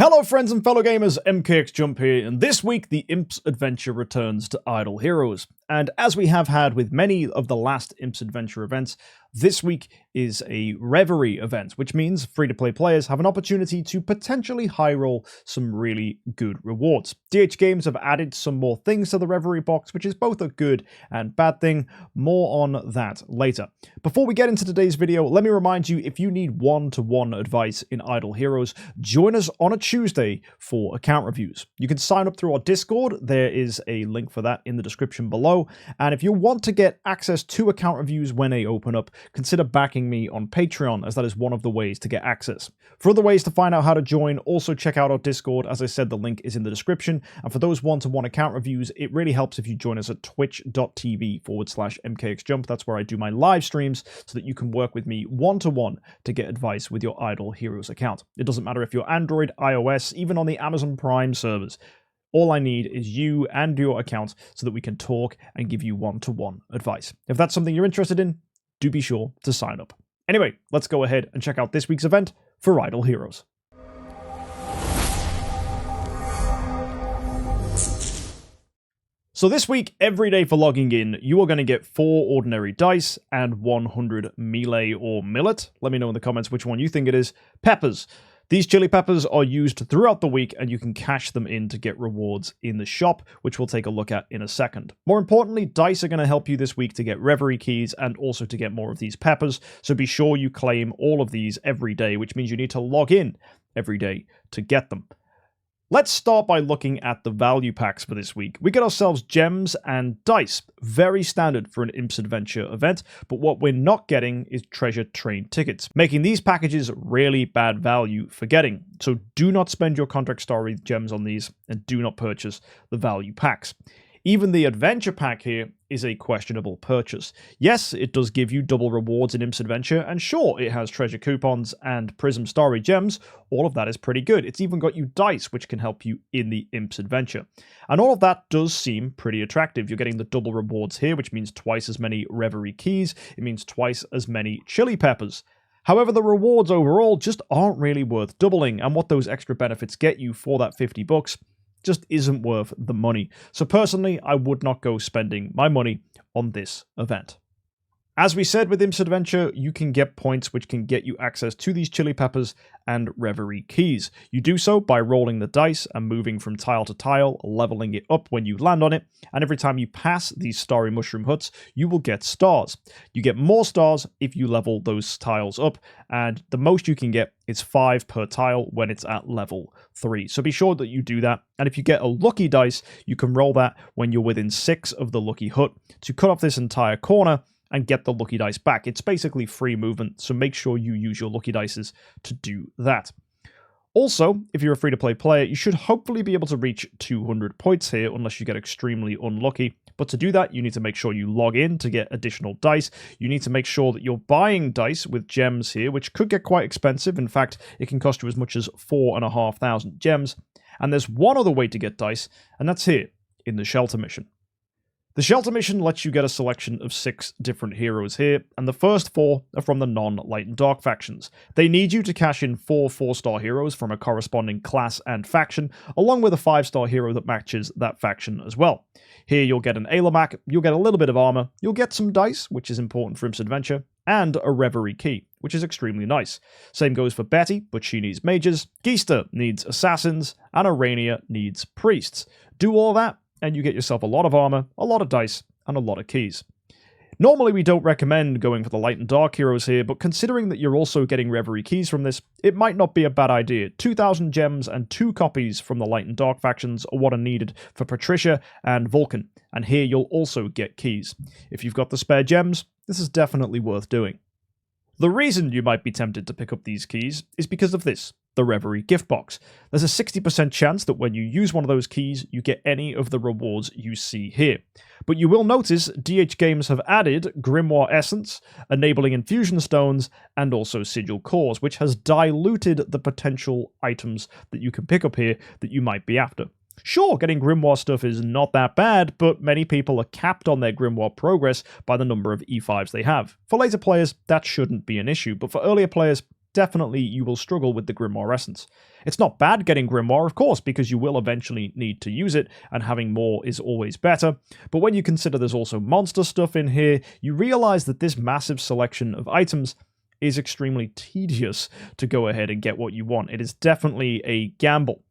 Hello friends and fellow gamers, MKxJUMP here, and this week the Imps adventure returns to Idle Heroes. And as we have had with many of the last Imps adventure events, this week is a Reverie event, which means free-to-play players have an opportunity to potentially high-roll some really good rewards. DHGames have added some more things to the Reverie box, which is both a good and bad thing. More on that later. Before we get into today's video, let me remind you, if you need one-to-one advice in Idle Heroes, join us on a Tuesday for account reviews. You can sign up through our Discord. There is a link for that in the description below. And if you want to get access to account reviews when they open up, consider backing me on Patreon, as that is one of the ways to get access. For other ways to find out how to join, also check out our Discord. As I said, the link is in the description. And for those one-to-one account reviews, it really helps if you join us at twitch.tv/MKxJUMP. That's where I do my live streams so that you can work with me one-to-one to get advice with your Idle Heroes account. It doesn't matter if you're Android, iOS, even on the Amazon Prime servers. All I need is you and your account so that we can talk and give you one-to-one advice. If that's something you're interested in, do be sure to sign up. Anyway, let's go ahead and check out this week's event for Idle Heroes. So this week, every day for logging in, you are going to get 4 ordinary dice and 100 melee or millet. Let me know in the comments which one you think it is. Peppers. These chili peppers are used throughout the week, and you can cash them in to get rewards in the shop, which we'll take a look at in a second. More importantly, dice are going to help you this week to get Reverie keys and also to get more of these peppers, so be sure you claim all of these every day, which means you need to log in every day to get them. Let's start by looking at the value packs for this week. We get ourselves gems and dice. Very standard for an Imps Adventure event, but what we're not getting is treasure train tickets, making these packages really bad value for getting. So do not spend your contract story gems on these, and do not purchase the value packs. Even the adventure pack here is a questionable purchase. Yes, it does give you double rewards in Imps Adventure, and sure, it has treasure coupons and Prism Starry gems. All of that is pretty good. It's even got you dice, which can help you in the Imps Adventure. And all of that does seem pretty attractive. You're getting the double rewards here, which means twice as many Reverie keys. It means twice as many chili peppers. However, the rewards overall just aren't really worth doubling, and what those extra benefits get you for that $50 just isn't worth the money. So personally, I would not go spending my money on this event. As we said with Imps Adventure, you can get points which can get you access to these chili peppers and Reverie keys. You do so by rolling the dice and moving from tile to tile, leveling it up when you land on it, and every time you pass these starry mushroom huts, you will get stars. You get more stars if you level those tiles up, and the most you can get is 5 per tile when it's at level 3. So be sure that you do that, and if you get a lucky dice, you can roll that when you're within 6 of the lucky hut to cut off this entire corner and get the lucky dice back. It's basically free movement, so make sure you use your lucky dices to do that. Also, if you're a free-to-play player, you should hopefully be able to reach 200 points here, unless you get extremely unlucky. But to do that, you need to make sure you log in to get additional dice. You need to make sure that you're buying dice with gems here, which could get quite expensive. In fact, it can cost you as much as 4,500 gems. And there's one other way to get dice, and that's here, in the Shelter Mission. The Shelter Mission lets you get a selection of 6 different heroes here, and the first 4 are from the non-Light and Dark factions. They need you to cash in 4 4-star heroes from a corresponding class and faction, along with a 5-star hero that matches that faction as well. Here you'll get an Ailermac, you'll get a little bit of armor, you'll get some dice, which is important for Imps Adventure, and a Reverie key, which is extremely nice. Same goes for Betty, but she needs mages, Geester needs assassins, and Arania needs priests. Do all that, and you get yourself a lot of armor, a lot of dice, and a lot of keys. Normally we don't recommend going for the Light and Dark heroes here, but considering that you're also getting Reverie keys from this, it might not be a bad idea. 2,000 gems and 2 copies from the Light and Dark factions are what are needed for Patricia and Vulcan, and here you'll also get keys. If you've got the spare gems, this is definitely worth doing. The reason you might be tempted to pick up these keys is because of this, the Reverie Giftbox. There's a 60% chance that when you use one of those keys, you get any of the rewards you see here. But you will notice DHGames have added Grimoire Essence, enabling Infusion Stones, and also Sigil Cores, which has diluted the potential items that you can pick up here that you might be after. Sure, getting Grimoire stuff is not that bad, but many people are capped on their Grimoire progress by the number of E5s they have. For later players, that shouldn't be an issue, but for earlier players, definitely you will struggle with the Grimoire Essence. It's not bad getting Grimoire, of course, because you will eventually need to use it, and having more is always better. But when you consider there's also monster stuff in here, you realize that this massive selection of items is extremely tedious to go ahead and get what you want. It is definitely a gamble.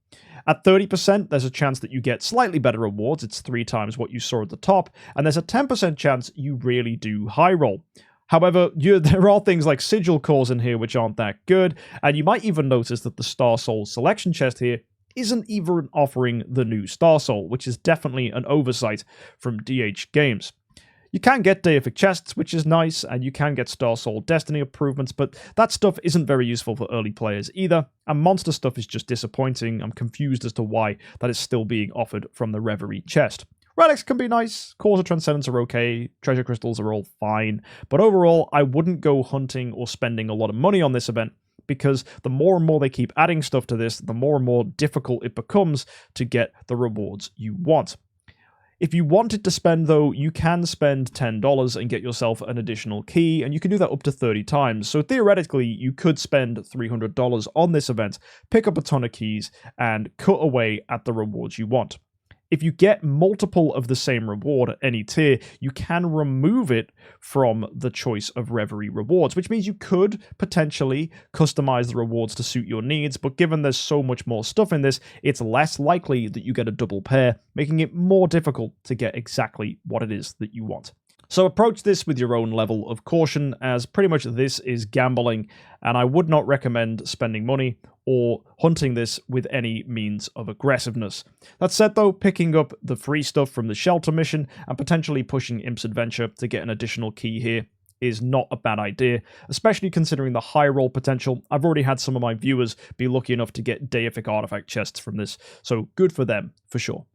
At 30%, there's a chance that you get slightly better rewards. It's 3 times what you saw at the top, and there's a 10% chance you really do high roll. However, there are things like sigil cores in here which aren't that good, and you might even notice that the Star Soul selection chest here isn't even offering the new Star Soul, which is definitely an oversight from DHGames. You can get deific chests, which is nice, and you can get Star Soul Destiny improvements, but that stuff isn't very useful for early players either, and monster stuff is just disappointing. I'm confused as to why that is still being offered from the Reverie chest. Relics can be nice, Cores of Transcendence are okay, treasure crystals are all fine, but overall, I wouldn't go hunting or spending a lot of money on this event, because the more and more they keep adding stuff to this, the more and more difficult it becomes to get the rewards you want. If you wanted to spend, though, you can spend $10 and get yourself an additional key, and you can do that up to 30 times. So theoretically, you could spend $300 on this event, pick up a ton of keys, and cut away at the rewards you want. If you get multiple of the same reward at any tier, you can remove it from the choice of Reverie rewards, which means you could potentially customize the rewards to suit your needs, but given there's so much more stuff in this, it's less likely that you get a double pair, making it more difficult to get exactly what it is that you want. So approach this with your own level of caution, as pretty much this is gambling, and I would not recommend spending money or hunting this with any means of aggressiveness. That said though, picking up the free stuff from the shelter mission and potentially pushing Imps Adventure to get an additional key here is not a bad idea, especially considering the high roll potential. I've already had some of my viewers be lucky enough to get deific artifact chests from this, so good for them for sure.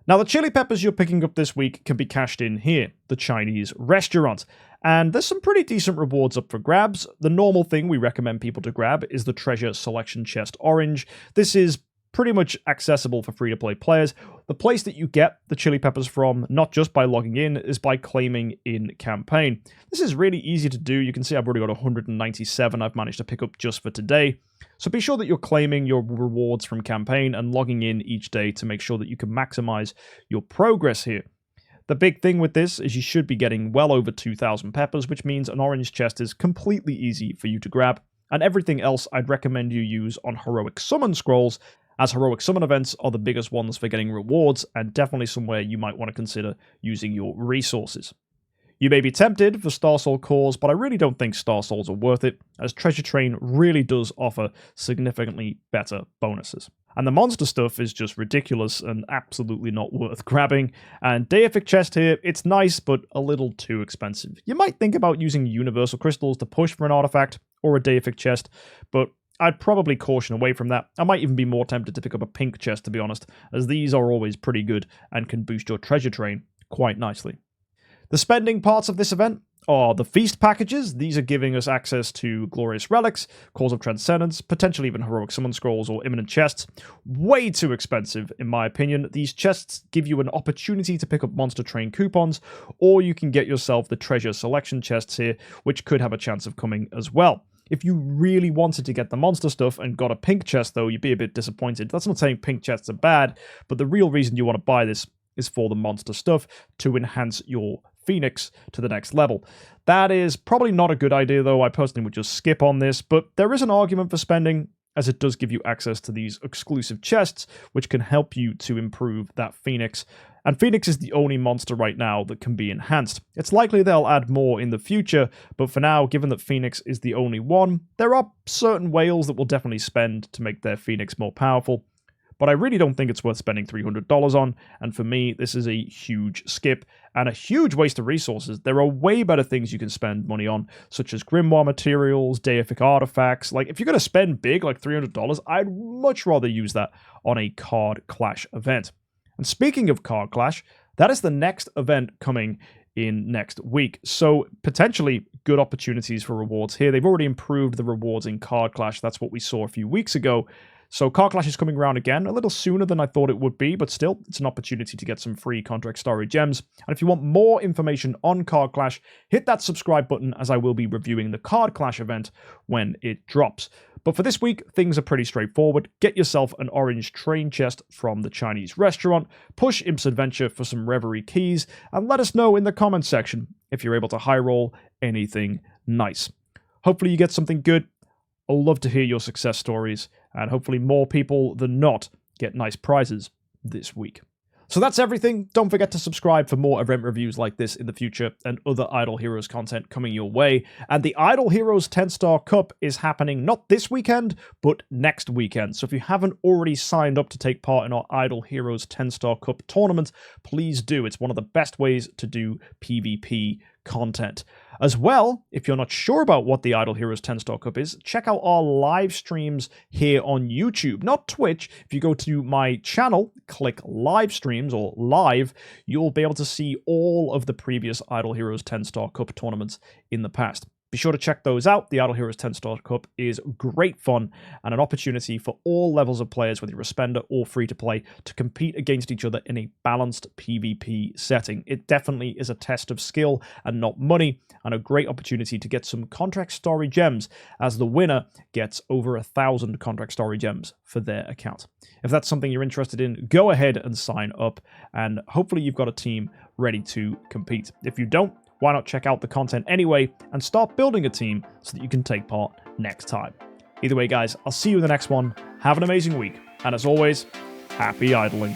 Now, the chili peppers you're picking up this week can be cashed in here, the Chinese restaurant, and there's some pretty decent rewards up for grabs. The normal thing we recommend people to grab is the treasure selection chest orange. This is pretty much accessible for free-to-play players. The place that you get the chili peppers from, not just by logging in, is by claiming in campaign. This is really easy to do. You can see I've already got 197 I've managed to pick up just for today. So be sure that you're claiming your rewards from campaign and logging in each day to make sure that you can maximize your progress here. The big thing with this is you should be getting well over 2,000 peppers, which means an orange chest is completely easy for you to grab. And everything else I'd recommend you use on heroic summon scrolls, as heroic summon events are the biggest ones for getting rewards, and definitely somewhere you might want to consider using your resources. You may be tempted for Star Soul cores, but I really don't think Star Souls are worth it, as Treasure Train really does offer significantly better bonuses. And the monster stuff is just ridiculous and absolutely not worth grabbing. And deific chest here, it's nice, but a little too expensive. You might think about using universal crystals to push for an artifact or a deific chest, but I'd probably caution away from that. I might even be more tempted to pick up a pink chest, to be honest, as these are always pretty good and can boost your treasure train quite nicely. The spending parts of this event are the feast packages. These are giving us access to glorious relics, cores of transcendence, potentially even heroic summon scrolls or imminent chests. Way too expensive, in my opinion. These chests give you an opportunity to pick up monster train coupons, or you can get yourself the treasure selection chests here, which could have a chance of coming as well. If you really wanted to get the monster stuff and got a pink chest, though, you'd be a bit disappointed. That's not saying pink chests are bad, but the real reason you want to buy this is for the monster stuff to enhance your Phoenix to the next level. That is probably not a good idea, though. I personally would just skip on this, but there is an argument for spending, as it does give you access to these exclusive chests, which can help you to improve that Phoenix. And Phoenix is the only monster right now that can be enhanced. It's likely they'll add more in the future, but for now, given that Phoenix is the only one, there are certain whales that will definitely spend to make their Phoenix more powerful. But I really don't think it's worth spending $300 on, and for me, this is a huge skip and a huge waste of resources. There are way better things you can spend money on, such as grimoire materials, deific artifacts. Like, if you're going to spend big, like $300, I'd much rather use that on a card clash event. And speaking of card clash, that is the next event coming in next week. So potentially good opportunities for rewards here. They've already improved the rewards in card clash. That's what we saw a few weeks ago. So Card Clash is coming around again, a little sooner than I thought it would be, but still, it's an opportunity to get some free contract story gems. And if you want more information on Card Clash, hit that subscribe button, as I will be reviewing the Card Clash event when it drops. But for this week, things are pretty straightforward. Get yourself an orange train chest from the Chinese restaurant, push Imps Adventure for some Reverie keys, and let us know in the comments section if you're able to high roll anything nice. Hopefully you get something good. I'd love to hear your success stories, and hopefully more people than not get nice prizes this week. So that's everything. Don't forget to subscribe for more event reviews like this in the future and other Idle Heroes content coming your way. And the Idle Heroes 10-Star Cup is happening not this weekend, but next weekend. So if you haven't already signed up to take part in our Idle Heroes 10-Star Cup tournament, please do. It's one of the best ways to do PvP content. As well, if you're not sure about what the Idle Heroes 10-Star Cup is, check out our live streams here on YouTube, not Twitch. If you go to my channel, click live streams or live, you'll be able to see all of the previous Idle Heroes 10-Star Cup tournaments in the past. Be sure to check those out. The Idle Heroes 10-Star Cup is great fun and an opportunity for all levels of players, whether you're a spender or free-to-play, to compete against each other in a balanced PvP setting. It definitely is a test of skill and not money, and a great opportunity to get some contract story gems, as the winner gets over 1,000 contract story gems for their account. If that's something you're interested in, go ahead and sign up, and hopefully you've got a team ready to compete. If you don't, why not check out the content anyway and start building a team so that you can take part next time. Either way, guys, I'll see you in the next one. Have an amazing week. And as always, happy idling.